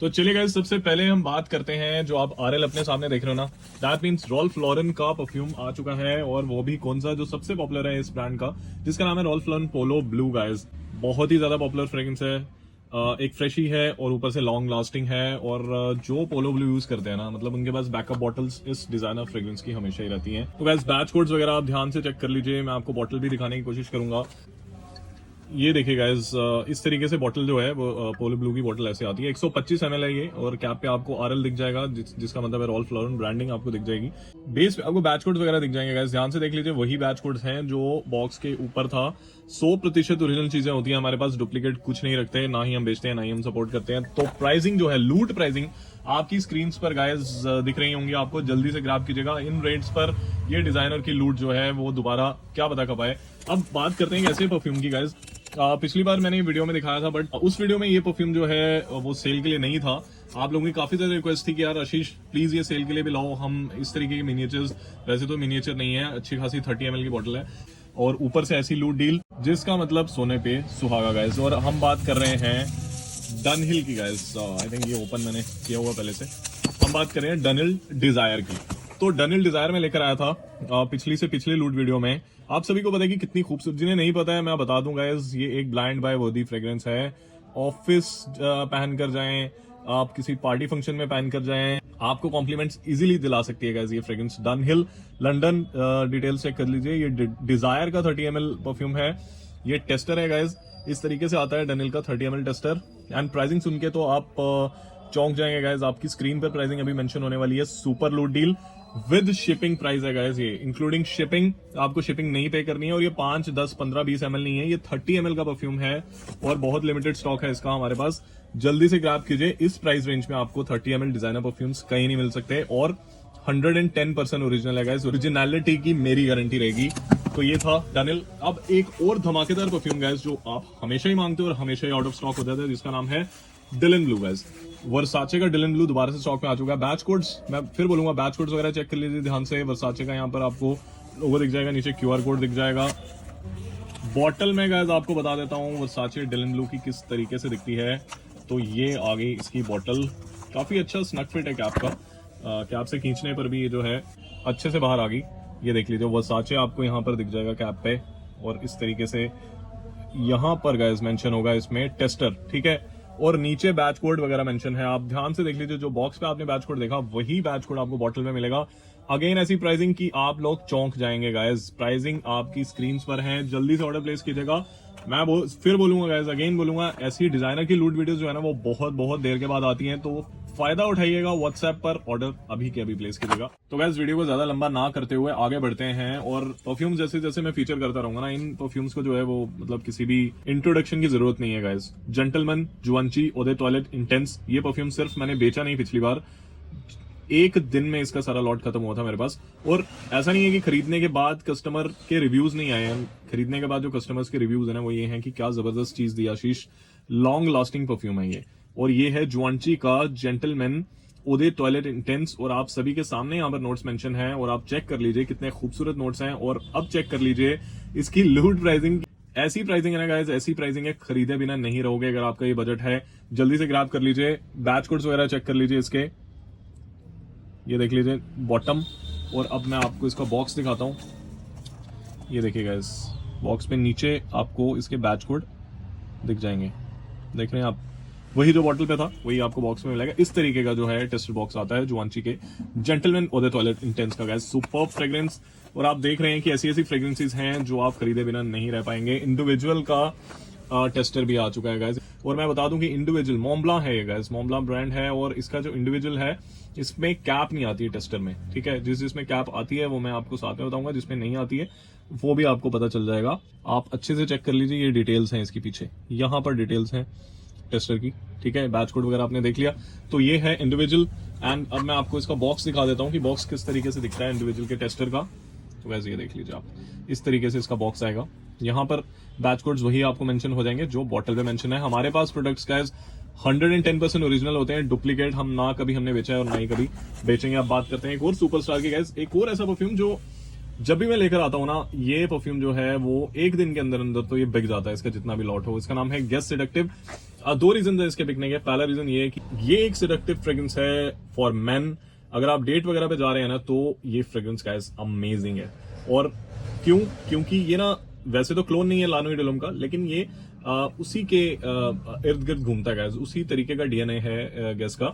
तो चलिए गाइस, सबसे पहले हम बात करते हैं जो आप आरएल अपने सामने देख रहे हो ना, दैट मीन्स रॉल्फ लॉरेन का परफ्यूम आ चुका है। और वो भी कौन सा, जो सबसे पॉपुलर है इस ब्रांड का, जिसका नाम है रॉल्फ लॉरेन पोलो ब्लू। गाइस बहुत ही ज्यादा पॉपुलर फ्रेग्रेंस है। एक फ्रेशी है और ऊपर से लॉन्ग लास्टिंग है। और जो पोलो ब्लू यूज करते हैं ना, मतलब उनके पास बैकअप बॉटल्स इस डिजाइनर फ्रेग्रेंस की हमेशा ही रहती हैं। तो गाइस बैच कोड्स वगैरह आप ध्यान से चेक कर लीजिए, मैं आपको बॉटल भी दिखाने की कोशिश करूंगा। ये देखिए गाइस, इस तरीके से बॉटल जो है वो पोलो ब्लू की बॉटल ऐसे आती है। 125 ml है ये, और कैप पे आपको आरएल दिख जाएगा, जिसका मतलब है रॉल्फ लॉरेन ब्रांडिंग आपको दिख जाएगी। बेस पे आपको बैच कोड्स वगैरह दिख जाएंगे गाइस, ध्यान से देख लीजिए। वही बैच कोड्स हैं जो बॉक्स के ऊपर था। 100% ओरिजिनल चीजें होती हैं हमारे पास, डुप्लीकेट कुछ नहीं रखते, ना ही हम बेचते हैं, ना ही हम सपोर्ट करते हैं। तो प्राइसिंग जो है, लूट प्राइसिंग आपकी स्क्रीन पर गाइस दिख रही होंगी आपको, जल्दी से ग्रैब कीजिएगा। इन रेट्स पर ये डिजाइनर की लूट जो है वो दोबारा क्या पता कब आए। अब बात करते हैं ऐसे परफ्यूम की गाइस। पिछली बार मैंने वीडियो में दिखाया था, बट उस वीडियो में ये परफ्यूम जो है वो सेल के लिए नहीं था। आप लोगों की काफी ज्यादा रिक्वेस्ट थी कि यार आशीष प्लीज ये सेल के लिए भी लाओ, हम इस तरीके के मिनिएचर्स, वैसे तो मिनिएचर नहीं है, अच्छी खासी 30 ml की बोतल है, और ऊपर से ऐसी लूट डील जिसका मतलब सोने पे सुहागा गाइस। और हम बात कर रहे हैं डनहिल की गाइस। आई थिंक ये ओपन मैंने किया हुआ पहले से। हम बात कर रहे हैं डनहिल डिजायर की। तो डनहिल डिजायर में लेकर आया था पिछली से पिछले लूट वीडियो में। आप सभी को पता है कि कितनी खूबसूरत, जिन्हें नहीं पता है मैं बता दूं गाइस, ये एक ब्लाइंड बाय वर्दी फ्रेग्रेंस है। ऑफिस पहन कर जाएं, आप किसी पार्टी फंक्शन में पहन कर जाएं, आपको कॉम्प्लीमेंट्स इजीली दिला सकती है गाइस ये fragrance. Dunhill London, details check कर लीजिए। ये डिजायर का 30 ml परफ्यूम है। ये टेस्टर है गाइस, इस तरीके से आता है डनहिल का 30 ml टेस्टर। एंड प्राइसिंग सुन के तो आप चौंक जाएंगे गाइस। आपकी स्क्रीन पर प्राइसिंग अभी मेंशन होने वाली है। सुपर लूट डील विद शिपिंग प्राइस है गाइस, ये इंक्लूडिंग शिपिंग। आपको शिपिंग नहीं पे करनी है। और ये 5, 10, 15, 20 ml नहीं है, ये 30 ml का परफ्यूम है, और बहुत लिमिटेड स्टॉक है इसका हमारे पास। जल्दी से ग्रैब कीजिए। इस प्राइस रेंज में आपको 30 ml डिजाइनर परफ्यूम्स कहीं नहीं मिल सकते, और 110% ओरिजिनल है गाइस। ओरिजिनलिटी की मेरी गारंटी रहेगी। तो ये था डनहिल। अब एक और धमाकेदार परफ्यूम गाइस जो आप हमेशा ही मांगते हो और हमेशा ही आउट ऑफ स्टॉक हो जाता है, जिसका नाम है डिलन ब्लू गाइस। वर्साचे का डिलन ब्लू दोबारा से स्टॉक में आ चुका है। बैच कोड्स मैं फिर बोलूंगा, बैच कोड्स वगैरह चेक कर लीजिए ध्यान से। वर्साचे का यहाँ पर आपको लोगो दिख जाएगा, नीचे QR कोड दिख जाएगा। बॉटल में गाइस आपको बता देता हूँ वर्साचे डिलन ब्लू की किस तरीके से दिखती है। तो ये आ गई इसकी बॉटल, काफी अच्छा स्नक फिट है कैप का। कैप से खींचने पर भी ये जो है अच्छे से बाहर आ गई। ये देख लीजिए, वर्साचे आपको यहाँ पर दिख जाएगा कैप पे, और इस तरीके से यहाँ पर गाइस मेंशन होगा इसमें टेस्टर, ठीक है। और नीचे बैच कोड वगैरह मेंशन है, आप ध्यान से देख लीजिए। जो बॉक्स पे आपने बैच कोड देखा, वही बैच कोड आपको बॉटल में मिलेगा। अगेन ऐसी प्राइसिंग की आप लोग चौंक जाएंगे गाइस। प्राइसिंग आपकी स्क्रीन पर है, जल्दी से ऑर्डर प्लेस कीजिएगा। मैं फिर बोलूंगा गाइस, अगेन बोलूंगा, ऐसी डिजाइनर की लूट वीडियोस जो है ना वो बहुत बहुत देर के बाद आती हैं, तो फायदा उठाइएगा। व्हाट्सएप पर ऑर्डर अभी के अभी प्लेस कीजिएगा। तो गाइस वीडियो को ज्यादा लंबा ना करते हुए आगे बढ़ते हैं। और परफ्यूम जैसे जैसे मैं फीचर करता रहूंगा ना, इन परफ्यूम्स को जो है वो मतलब किसी भी इंट्रोडक्शन की जरूरत नहीं है गाइस। जेंटलमैन जुआंची ओदे टॉयलेट इंटेंस, ये परफ्यूम सिर्फ मैंने बेचा नहीं, पिछली बार एक दिन में इसका सारा लॉट खत्म हुआ था मेरे पास। और ऐसा नहीं है कि खरीदने के बाद कस्टमर के रिव्यूज नहीं आए हैं। खरीदने के बाद जो कस्टमर्स के रिव्यूज है ना, वो ये हैं कि क्या जबरदस्त चीज दी आशीष, लॉन्ग लास्टिंग परफ्यूम है ये। और ये है जुआंची का जेंटलमैन ओदे टॉयलेट इंटेंस। और आप सभी के सामने यहाँ पर नोट्स मेंशन हैं, और आप चेक कर लीजिए कितने खूबसूरत नोट्स हैं। और अब चेक कर लीजिए इसकी लूट प्राइसिंग। ऐसी प्राइसिंग है ना गाइस, ऐसी प्राइसिंग है, खरीदे बिना नहीं रहोगे अगर आपका ये बजट है। जल्दी से ग्रैब कर लीजिए। बैच कोड्स वगैरह चेक कर लीजिए इसके, ये देख लीजिए बॉटम। और अब मैं आपको इसका बॉक्स दिखाता हूँ। ये देखिए गाइस, बॉक्स पे नीचे आपको इसके बैच कोड दिख जाएंगे, देख रहे हैं आप। वही जो बॉटल पे था वही आपको बॉक्स में मिलेगा। इस तरीके का जो है टेस्टर बॉक्स आता है जुआंची के जेंटलमैन ओदे टॉयलेट इंटेंस का गाइस। Super fragrance. और आप देख रहे हैं कि ऐसी ऐसी फ्रेग्रेंसेस हैं जो आप खरीदे बिना नहीं रह पाएंगे। इंडिविजुअल का टेस्टर भी आ चुका है गाइस। और मैं बता दूं कि इंडिविजुअल मोंब्लां है ये गाइस, मोंब्लां ब्रांड है। और इसका जो इंडिविजुअल है, इसमें कैप नहीं आती है टेस्टर में, ठीक है। जिसमें कैप आती है वो मैं आपको साथ में बताऊंगा, जिसमें नहीं आती है वो भी आपको पता चल जाएगा। आप अच्छे से चेक कर लीजिए, ये डिटेल्स हैं इसके पीछे, यहाँ पर डिटेल्स हैं टेस्टर की, ठीक है। बैच कोड वगैरह आपने देख लिया। तो ये है इंडिविजुअल। एंड अब मैं आपको इसका बॉक्स दिखा देता हूँ कि बॉक्स किस तरीके से दिखता है इंडिविजुअल के टेस्टर का। तो वैसे ये देख लीजिए आप, इस तरीके से इसका बॉक्स आएगा। यहाँ पर बैच कोड्स वही आपको मेंशन हो जाएंगे जो बॉटल पे मेंशन है। हमारे पास प्रोडक्ट्स गाइस 110% ओरिजिनल होते हैं, डुप्लीकेट हम ना कभी हमने बेचा है और ना ही कभी बेचेंगे। आप बात करते हैं एक और सुपरस्टार की गाइस, एक और ऐसा परफ्यूम जो जब भी मैं लेकर आता हूँ ना, ये परफ्यूम जो है वो एक दिन के अंदर अंदर तो ये बिक जाता है, इसका जितना भी लॉट हो। इसका नाम है गेस सेडक्टिव। दो रीजन है इसके बिकने के। पहला रीजन ये है कि ये एक सिडक्टिव फ्रेग्रेंस है फॉर मेन। अगर आप डेट वगैरह पे जा रहे हैं ना, तो ये फ्रेग्रेंस गाइस अमेजिंग है। और क्यों? क्योंकि ये ना वैसे तो क्लोन नहीं है लानो इडोलम का, लेकिन ये उसी के इर्द गिर्द घूमता है गाइस। उसी तरीके का डीएनए है गैस का,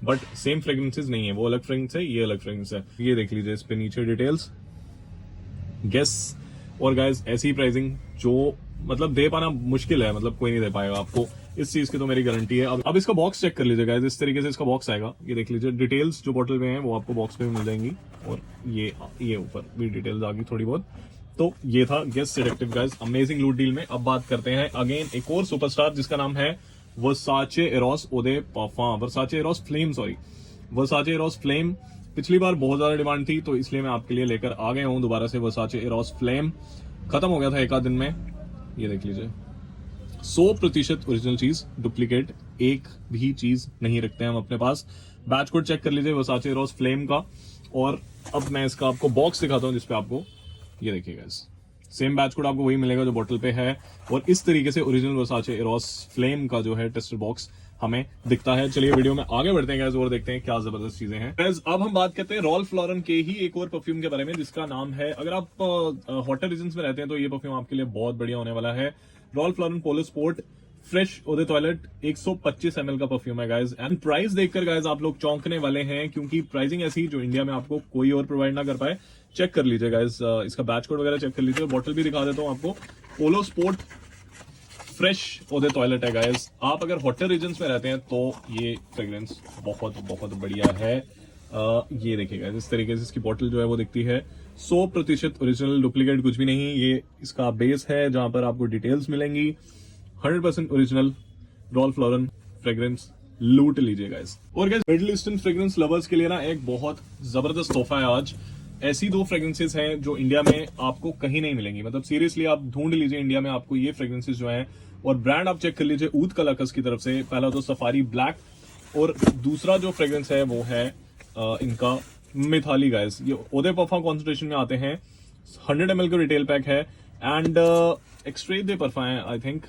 बट सेम फ्रेग्रेंसेस नहीं है। वो अलग फ्रेग्रेंस है, ये अलग फ्रेग्रेंस है। ये देख लीजिए इस पे नीचे डिटेल्स, गेस। और गाइस ऐसी प्राइसिंग जो मतलब दे पाना मुश्किल है, मतलब कोई नहीं दे पाएगा आपको, इस चीज की तो मेरी गारंटी है। अब इसका बॉक्स चेक कर लीजिए गाइस, इस तरीके से इसका बॉक्स आएगा। ये देख लीजिए डिटेल्स जो बोतल में है वो आपको बॉक्स पे भी मिल जाएंगी, और ये ऊपर भी डिटेल्स आ गई थोड़ी बहुत। तो ये था गेस सिडक्टिव गाइस, अमेजिंग लूट डील में। अब बात करते हैं अगेन एक और सुपरस्टार जिसका नाम है वर्साचे एरोस ओदे पार्फम, वर्साचे एरोस फ्लेम, सॉरी वर्साचे एरोस फ्लेम। पिछली बार बहुत ज्यादा डिमांड थी, तो इसलिए मैं आपके लिए लेकर आ गया हूं दोबारा से वर्साचे एरोस फ्लेम। खत्म हो गया था एक आध दिन में। ये देख लीजिए 100% ओरिजिनल चीज, डुप्लीकेट एक भी चीज नहीं रखते हैं हम अपने पास। बैच कोड चेक कर लीजिए वर्साचे एरोस फ्लेम का। और अब मैं इसका आपको बॉक्स दिखाता हूं, जिसपे आपको ये देखिएगा सेम बैच कोड आपको वही मिलेगा जो बोतल पे है। और इस तरीके से ओरिजिनल वर्साचे एरोस फ्लेम का जो है टेस्टर बॉक्स हमें दिखता है। चलिए वीडियो में आगे बढ़ते हैं गाइस और देखते हैं क्या जबरदस्त चीजें हैं गाइस। अब हम बात करते हैं रॉल्फ लॉरेन के ही एक और परफ्यूम के बारे में, जिसका नाम है, अगर आप हॉटर रीजन्स में रहते हैं तो ये परफ्यूम आपके लिए बहुत बढ़िया होने वाला है। रॉल्फ लॉरेन पोलो स्पोर्ट फ्रेश ओदे टॉयलेट 125 ml का परफ्यूम है गाइस। एंड प्राइस देखकर गाइस आप लोग चौंकने वाले हैं, क्योंकि प्राइसिंग ऐसी जो इंडिया में आपको कोई और प्रोवाइड ना कर पाए। चेक कर लीजिए गाइस, इसका बैच कोड वगैरह चेक कर लीजिए। बॉटल भी दिखा देता हूं आपको, पोलो स्पोर्ट फ्रेश ओदे टॉयलेट है गाइस। आप अगर हॉटर रीजन्स में रहते हैं तो ये फ्रेग्रेंस बहुत बहुत बढ़िया है। ये देखिएगा इस तरीके से इसकी बॉटल जो है वो दिखती है। 100% ओरिजिनल, डुप्लीकेट कुछ भी नहीं। ये इसका बेस है जहां पर आपको डिटेल्स मिलेंगी। 100% ओरिजिनल रॉल्फ लॉरेन फ्रेग्रेंस लूट लीजिए गाइस। और guys middle eastern fragrance lovers के लिए ना एक बहुत जबरदस्त तोहफा है आज। ऐसी दो फ्रेग्रेंसेस हैं जो इंडिया में आपको कहीं नहीं मिलेंगी, मतलब सीरियसली आप ढूंढ लीजिए इंडिया में आपको ये फ्रेग्रेंसेस जो हैं। और ब्रांड आप चेक कर लीजिए ऊद कलाकस की तरफ से। पहला तो सफारी ब्लैक, और दूसरा जो फ्रेग्रेंस है वो है इनका मिथाली गाइस। ये ओदे परफा कॉन्सेंट्रेशन में आते हैं। 100 ml का रिटेल पैक है। एंड एक्सट्रे दे परफा है आई थिंक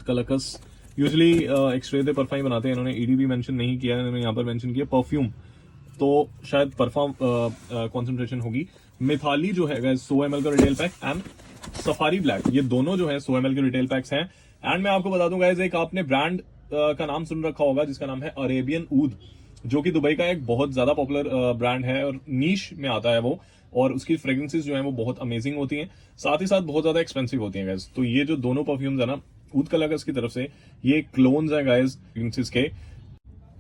कलाकस। यूजुअली एक्सट्रे दे परफा ही बनाते हैं, इन्होंने ईडी भी मेंशन नहीं किया है, इन्होंने यहाँ पर मेंशन किया परफ्यूम, तो शायद परफॉर्म कॉन्सेंट्रेशन होगी। मिथाली जो है 100 ml का retail pack, and safari black, ये दोनों जो है 100 ml के रिटेल पैक्स हैं। एंड मैं आपको बता दूं गाइस, एक आपने ब्रांड का नाम सुन रखा होगा जिसका नाम है अरेबियन ऊद, जो कि दुबई का एक बहुत ज्यादा पॉपुलर ब्रांड है और नीश में आता है वो। और उसकी फ्रेग्रेंसेस जो है वो बहुत अमेजिंग होती हैं, साथ ही साथ बहुत ज्यादा एक्सपेंसिव होती हैं गाइस। तो ये जो दोनों परफ्यूम्स है ना ऊद कलाकस की तरफ से, ये क्लोन्स है गाइस फ्रेग्रेंसेस के।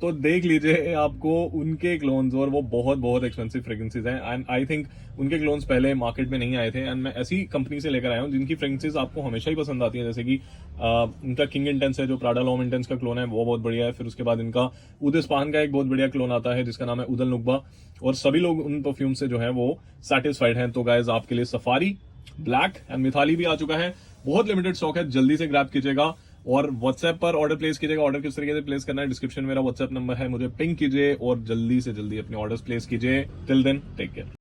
तो देख लीजिए आपको उनके क्लोन्स, और वो बहुत बहुत एक्सपेंसिव फ्रेग्रेंसेस हैं। एंड आई थिंक उनके क्लोन्स पहले मार्केट में नहीं आए थे। एंड मैं ऐसी कंपनी से लेकर आया हूँ जिनकी फ्रेग्रेंसेस आपको हमेशा ही पसंद आती है। जैसे कि उनका किंग इंटेंस है, जो प्राडा लॉम इंटेंस का क्लोन है, वो बहुत बढ़िया है। फिर उसके बाद इनका उद स्पान का एक बहुत बढ़िया क्लोन आता है जिसका नाम है उदल नुकबा। और सभी लोग उन परफ्यूम से जो है वो सेटिस्फाइड हैं। तो गाइज आपके लिए सफारी ब्लैक एंड मिथाली भी आ चुका है। बहुत लिमिटेड स्टॉक है, जल्दी से ग्रैब कीजिएगा। और व्हाट्सएप पर ऑर्डर प्लेस कीजिएगा। ऑर्डर किस तरीके से प्लेस करना है, डिस्क्रिप्शन में मेरा व्हाट्सएप नंबर है, मुझे पिंग कीजिए और जल्दी से जल्दी अपने ऑर्डर्स प्लेस कीजिए। Till then take care.